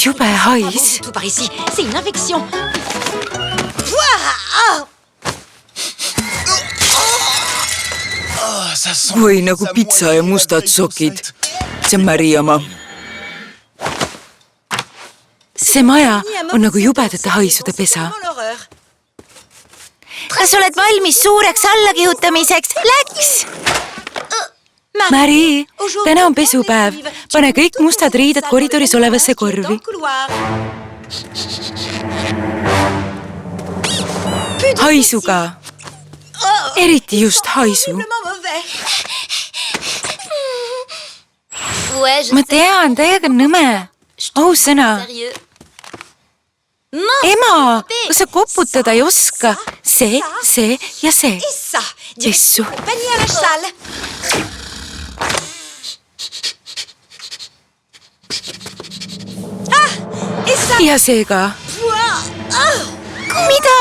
jube hais. Tout par ici, c'est une infection. Või nagu pitsa ja mustad sokid. See on Maria oma. See maja on nagu jubedate haisude pesa. Kas oled valmis suureks allakihutamiseks? Läks! Mari, täna on pesupäev. Pane kõik mustad riided koridoris olevasse korvi. Haisuga. Eriti just haisu. Ma tean, täiega nõme. Aus sõna. Ema, kas sa koputada ei oska? See ja see. Pessu. Ja seega. Mida?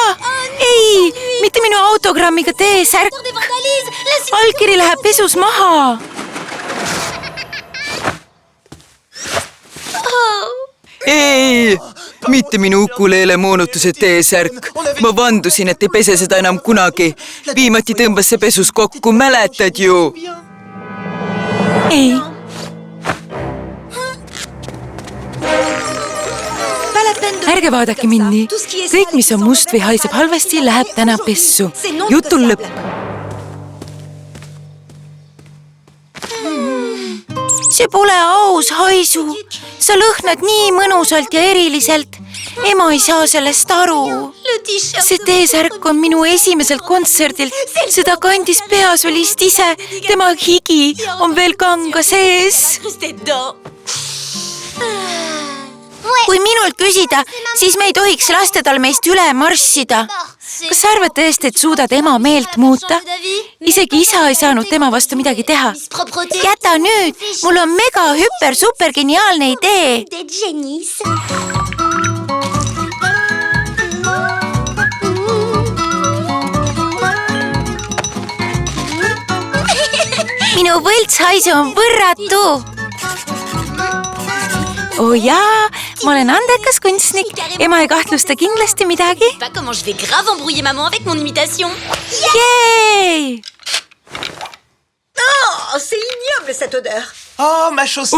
Ei, mitte minu autogrammiga T-särk. Allkiri läheb pesus maha. Ei, mitte minu ukuleele moonutuse T-särk. Ma vandusin, et ei pese seda enam kunagi. Viimati tõmbas see pesus kokku, mäletad ju? Ei. Ärge vaadake mind nii. Kõik, mis on must või haiseb halvasti, läheb täna pessu. Jutul lõpp. See pole aus, haisu. Sa lõhnad nii mõnusalt ja eriliselt. Ema ei saa sellest aru. See T-särk on minu esimeselt kontserdilt. Seda kandis peasolist ise. Tema higi on veel kanga sees. Kui minult küsida, siis me ei tohiks lasta tal meist üle marssida. Kas sa arvad tõesti, et suudad ema meelt muuta? Isegi isa ei saanud tema vastu midagi teha. Jäta nüüd, mul on mega hüper super geniaalne idee. Minu võltshaisu on võrratu. Oh jaa, ma olen andekas kunstnik. Ema ei kahtlusta kindlasti midagi. Jeei!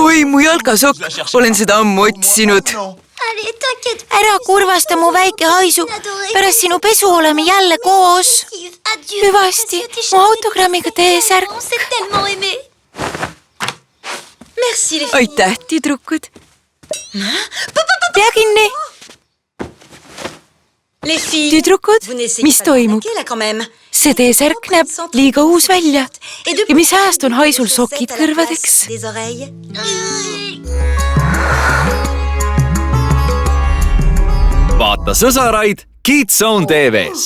Oi, mu jalgasokk. Olen seda ammu otsinud. Ära kurvasta mu väike haisu. Pärast sinu pesu oleme jälle koos. Hüvasti, mu autogrammiga T-särk. Aitäh, tüdrukud. Pea kinni. Tüdrukud, mis toimub? See T-särk näeb liiga uus välja. Ja mis ajast on haisul sokid kõrvadeks? Vaata sõsaraid Kids Zone TV-s.